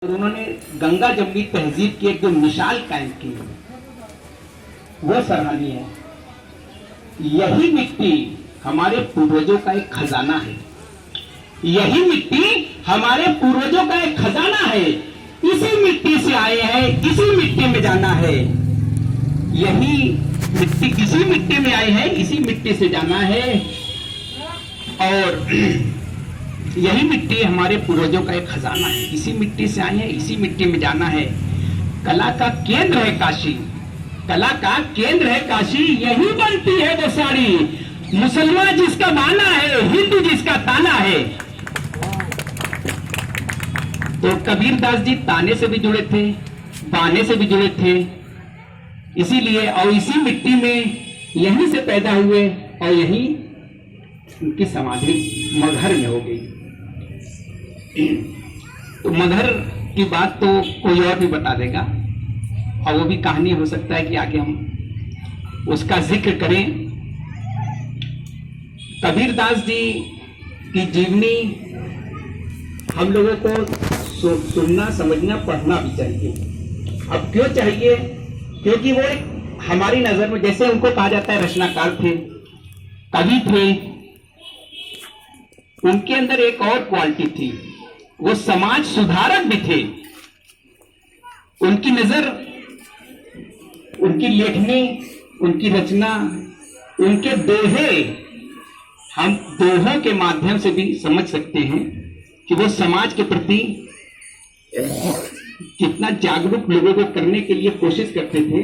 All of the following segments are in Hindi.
और उन्होंने गंगा जमुनी तहजीब की एक जो मिसाल कायम की वो सराहनीय है। यही मिट्टी हमारे पूर्वजों का एक खजाना है। यही मिट्टी हमारे पूर्वजों का एक खजाना है। इसी मिट्टी से आए हैं, इसी मिट्टी में जाना है। यही मिट्टी इसी मिट्टी में आए हैं, इसी मिट्टी से जाना है। और यही मिट्टी हमारे पूर्वजों का एक खजाना है। इसी मिट्टी से आए हैं, इसी मिट्टी में जाना है। कला का केंद्र है काशी, कला का केंद्र है काशी। यही बनती है वो साड़ी, मुसलमान जिसका बाना है, हिंदू जिसका ताना है। तो कबीरदास जी ताने से भी जुड़े थे, बाने से भी जुड़े थे। इसीलिए और इसी मिट्टी में यहीं से पैदा हुए और यहीं उनकी समाधि मगहर में हो गई। तो मगहर की बात तो कोई और भी बता देगा, और वो भी कहानी हो सकता है कि आगे हम उसका जिक्र करें। कबीरदास जी की जीवनी हम लोगों को सुनना, समझना, पढ़ना भी चाहिए। अब क्यों चाहिए? क्योंकि वो हमारी नजर में, जैसे उनको कहा जाता है रचनाकार थे, कवि थे, उनके अंदर एक और क्वालिटी थी, वो समाज सुधारक भी थे। उनकी नजर, उनकी लेखनी, उनकी रचना, उनके दोहे, हम दोहों के माध्यम से भी समझ सकते हैं कि वो समाज के प्रति कितना जागरूक लोगों को करने के लिए कोशिश करते थे।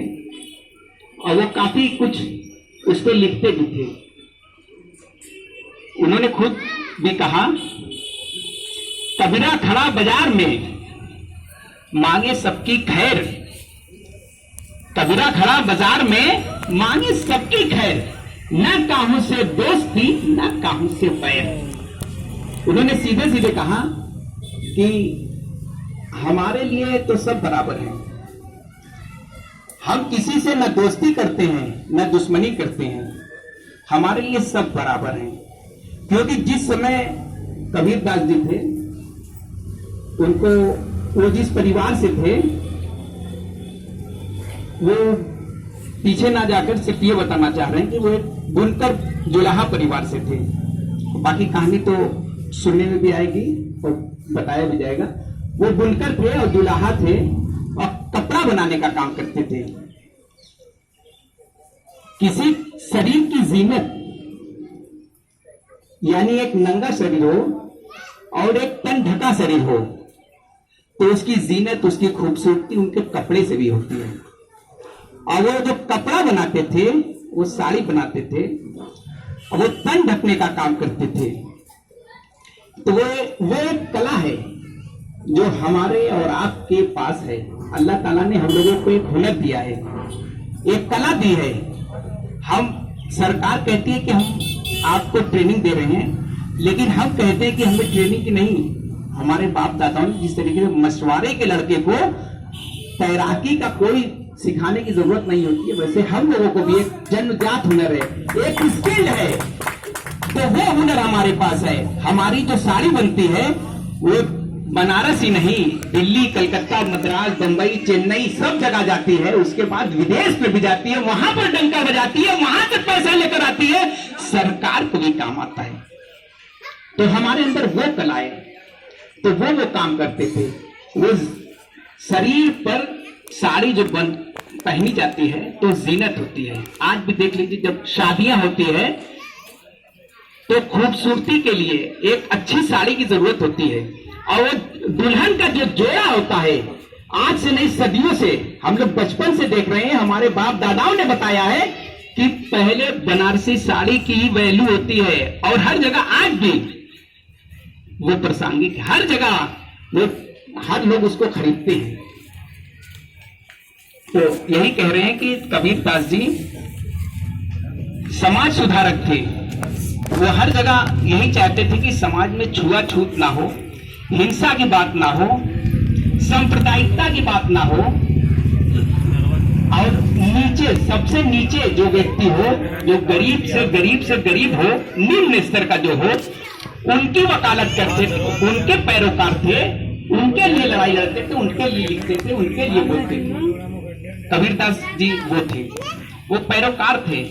और वो काफी कुछ उस पर लिखते भी थे। उन्होंने खुद भी कहा, कबीरा खड़ा बाजार में मांगे सबकी खैर, कबीरा खड़ा बाजार में मांगे सबकी खैर, न काहू से दोस्ती न काहू से बैर। उन्होंने सीधे सीधे कहा कि हमारे लिए तो सब बराबर हैं, हम किसी से न दोस्ती करते हैं न दुश्मनी करते हैं, हमारे लिए सब बराबर हैं। क्योंकि जिस समय कबीरदास जी थे, उनको वो जिस परिवार से थे, वो पीछे ना जाकर सिर्फ ये बताना चाह रहे हैं कि वो एक बुनकर जुलाहा परिवार से थे। बाकी कहानी तो सुनने में भी आएगी और बताया भी जाएगा। वो बुनकर थे और जुलाहा थे और कपड़ा बनाने का काम करते थे। किसी शरीर की जीनत, यानी एक नंगा शरीर हो और एक तन ढका शरीर हो, तो उसकी जीनत, उसकी खूबसूरती उनके कपड़े से भी होती है। और वो जो कपड़ा बनाते थे, वो साड़ी बनाते थे और वो तन ढकने का काम करते थे। तो वो एक कला है जो हमारे और आपके पास है। अल्लाह ताला ने हम लोगों को एक हुनर दिया है, एक कला दी है। हम, सरकार कहती है कि हम आपको ट्रेनिंग दे रहे हैं, लेकिन हम कहते हैं कि हमें ट्रेनिंग की नहीं। हमारे बाप दादाओं ने जिस तरीके से मशवारे के लड़के को तैराकी का कोई सिखाने की जरूरत नहीं होती है, वैसे हम लोगों को भी एक जन्मजात हुनर है, एक स्किल है। तो वो हुनर हमारे पास है। हमारी जो साड़ी बनती है वो बनारस ही नहीं, दिल्ली, कलकत्ता, मद्रास, बंबई, चेन्नई सब जगह जाती है। उसके बाद विदेश में भी जाती है, वहां पर डंका बजाती है, वहां तक पैसा लेकर आती है, सरकार को भी काम आता है। तो हमारे अंदर वो कला है, तो वो काम करते थे। वो शरीर पर साड़ी जो पहनी जाती है तो जीनत होती है। आज भी देख लीजिए, जब शादियां होती है तो खूबसूरती के लिए एक अच्छी साड़ी की जरूरत होती है। और वो दुल्हन का जो जोड़ा होता है, आज से नहीं सदियों से हम लोग बचपन से देख रहे हैं, हमारे बाप दादाओं ने बताया है कि पहले बनारसी साड़ी की वैल्यू होती है। और हर जगह आज भी वो प्रासंगिक, हर जगह वो, हर लोग उसको खरीदते हैं। तो यही कह रहे हैं कि कबीरदास जी समाज सुधारक थे। वो हर जगह यही चाहते थे कि समाज में छुआछूत ना हो, हिंसा की बात ना हो, सांप्रदायिकता की बात ना हो, और नीचे, सबसे नीचे जो व्यक्ति हो, जो गरीब से गरीब हो, निम्न स्तर का जो हो, उनकी वकालत करते थे, उनके पैरोकार थे, उनके लिए लड़ाई लड़ते थे, उनके लिए लिखते थे, उनके लिए बोलते थे। कबीरदास जी वो थे, वो पैरोकार थे।